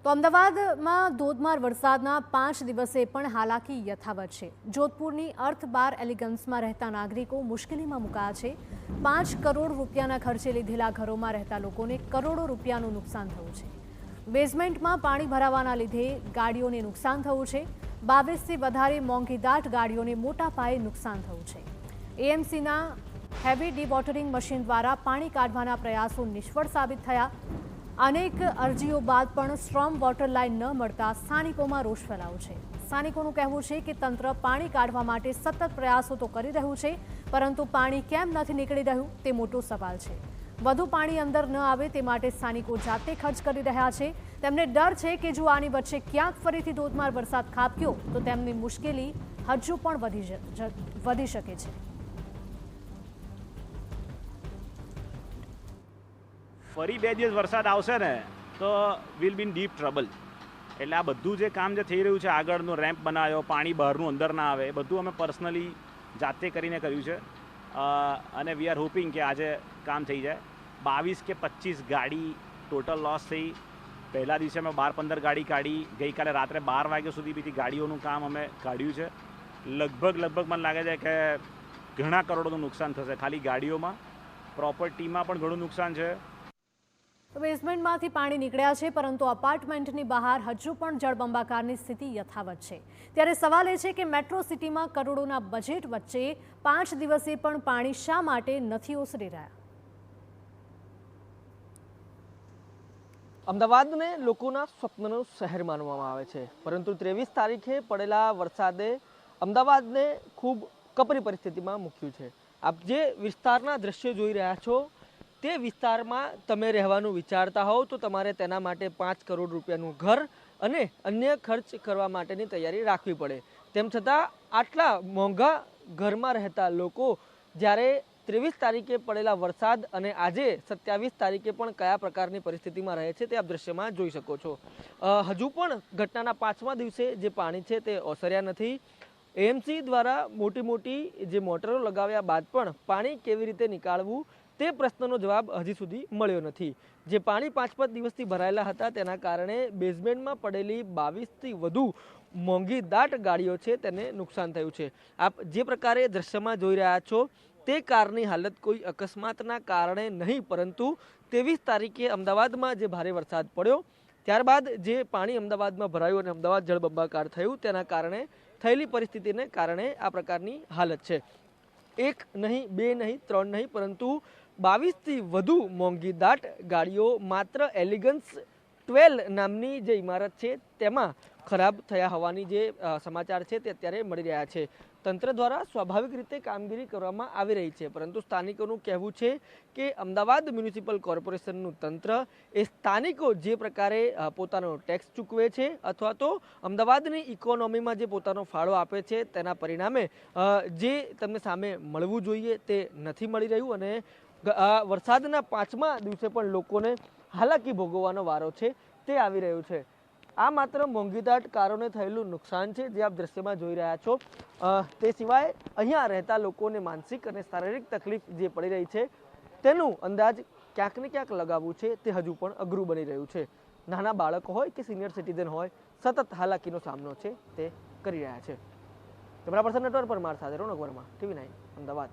તો અમદાવાદમાં ધોધમાર વરસાદના 5 દિવસે પણ હાલાકી યથાવત છે। જોધપુરની અર્થ બાર એલિગન્સમાં રહેતા નાગરિકો મુશ્કેલીમાં મુકાયા છે। 5 કરોડ રૂપિયાના ખર્ચે લીધેલા ઘરોમાં રહેતા લોકોને કરોડો રૂપિયાનું નુકસાન થયું છે। બેઝમેન્ટમાં પાણી ભરાવાના લીધે ગાડીઓને નુકસાન થયું છે। 22થી વધારે મોંઘીદાટ ગાડીઓને મોટા પાયે નુકસાન થયું છે। એએમસીના હેવી ડિવોટરિંગ મશીન દ્વારા પાણી કાઢવાના પ્રયાસો નિષ્ફળ સાબિત થયા। અનેક અરજીઓ બાદ પણ સ્ટ્રોમ વોટર લાઇન ન મળતા સ્થાનિકોમાં રોષ ફેલાયો છે। સ્થાનિકોનું કહેવું છે કે તંત્ર પાણી કાઢવા માટે સતત પ્રયાસો તો કરી રહ્યું છે, પરંતુ પાણી કેમ નથી નીકળી રહ્યું તે મોટો સવાલ છે। વધુ પાણી અંદર ન આવે તે માટે સ્થાનિકો જાતે ખર્ચ કરી રહ્યા છે। તેમને ડર છે કે જો આની વચ્ચે ક્યાંક ફરીથી ધોધમાર વરસાદ ખાબક્યો તો તેમની મુશ્કેલી હજુ પણ વધી શકે છે। ફરી 2 દિવસ વરસાદ આવશે ને તો will be in deep trouble. એટલે આ બધું જે કામ જે થઈ રહ્યું છે, આગળનો રેમ્પ બનાવ્યો, પાણી બહારનું અંદર ના આવે, એ બધું અમે પર્સનલી જાતે કરીને કર્યું છે। અને વી આર હોપિંગ કે આજે કામ થઈ જાય। 22 કે 25 ગાડી ટોટલ લોસ થઈ। પહેલા દિવસે અમે 12-15 ગાડી કાઢી। ગઈકાલે રાત્રે 12 વાગ્યા સુધી બીજી ગાડીઓનું કામ અમે કાઢ્યું છે। લગભગ મને લાગે છે કે ઘણા કરોડોનું નુકસાન થશે ખાલી ગાડીઓમાં। પ્રોપર્ટીમાં પણ ઘણું નુકસાન છે। તો બેઝમેન્ટમાંથી પાણી નીકળ્યા છે, પરંતુ અપાર્ટમેન્ટની બહાર હજુ પણ જળબંબાકારની સ્થિતિ યથાવત છે। ત્યારે સવાલ એ છે કે મેટ્રો સિટીમાં કરોડોના બજેટ વચ્ચે 5 દિવસે પણ પાણી શા માટે નથી ઓસરી રહ્યા? અમદાવાદને લોકોના સ્વપ્નનું શહેર માનવામાં આવે છે, પરંતુ 23 તારીખે પડેલા વરસાદે અમદાવાદને ખૂબ કપરી પરિસ્થિતિમાં મૂક્યું છે। આપ જે વિસ્તારના દ્રશ્યો જોઈ રહ્યા છો તે વિસ્તારમાં તમે રહેવાનું વિચારતા હોવ તો તમારે તેના માટે 5 કરોડ રૂપિયાનું ઘર અને અન્ય ખર્ચ કરવા માટેની તૈયારી રાખવી પડે। તેમ છતાં આટલા મોંઘા ઘરમાં રહેતા લોકો જ્યારે 23 તારીખે પડેલા વરસાદ અને આજે 27 તારીખે પણ કયા પ્રકારની પરિસ્થિતિમાં રહે છે તે આપ દ્રશ્યમાં જોઈ શકો છો। હજુ પણ ઘટનાના 5મા દિવસે જે પાણી છે તે ઓસર્યા નથી। એએમસી દ્વારા મોટી જે મોટરો લગાવ્યા બાદ પણ પાણી કેવી રીતે નીકાળવું તે પ્રશ્નનો જવાબ હજી સુધી મળ્યો નથી। જે પાણી 5 દિવસથી ભરાયેલા હતા તેના કારણે બેઝમેન્ટમાં પડેલી 22થી વધુ મોંઘીદાટ ગાડીઓ છે તેને નુકસાન થયું છે। આપ જે પ્રકારે દ્રશ્યમાં જોઈ રહ્યા છો તે કારની હાલત કોઈ અકસ્માતના કારણે નહીં, પરંતુ 23 તારીખે અમદાવાદમાં જે ભારે વરસાદ પડ્યો ત્યારબાદ જે પાણી અમદાવાદમાં ભરાયું અને અમદાવાદ જળબંબાકાર થયું તેના કારણે થયેલી પરિસ્થિતિને કારણે આ પ્રકારની હાલત છે। 1 નહીં, 2 નહીં, 3 નહીં, પરંતુ 22થી વધુ મોંઘીદાટ ગાડીઓ માત્ર એલિગન્સ 12 નામની જે ઇમારત છે તેમાં ખરાબ થયા હોવાની જે સમાચાર છે તે અત્યારે મળી રહ્યા છે। તંત્ર દ્વારા સ્વાભાવિક રીતે કામગીરી કરવામાં આવી રહી છે, પરંતુ સ્થાનિકોનું કહેવું છે કે અમદાવાદ મ્યુનિસિપલ કોર્પોરેશનનું તંત્ર એ સ્થાનિકો જે પ્રકારે પોતાનો ટેક્સ ચૂકવે છે અથવા તો અમદાવાદની ઇકોનોમીમાં જે પોતાનો ફાળો આપે છે તેના પરિણામે જે તમને સામે મળવું જોઈએ તે નથી મળી રહ્યું અને વરસાદના 5મા દિવસે પણ લોકોને હાલાકી ભોગવવાનો વારો છે તે આવી રહ્યું છે। આ માત્ર મોંઘીદાટ કારોને થયેલું નુકસાન છે જે આપ દ્રશ્યમાં જોઈ રહ્યા છો। તે સિવાય અહીંયા રહેતા લોકોને માનસિક અને શારીરિક તકલીફ જે પડી રહી છે તેનું અંદાજ ક્યાંક ને ક્યાંક લગાવવું છે તે હજુ પણ અઘરું બની રહ્યું છે। નાના બાળકો હોય કે સિનિયર સિટીઝન હોય, સતત હાલાકીનો સામનો છે તે કરી રહ્યા છે। કેમેરા પર્સન નેટવર્ક પરમાર સાથે રોનક વર્મા, TV9 અમદાવાદ।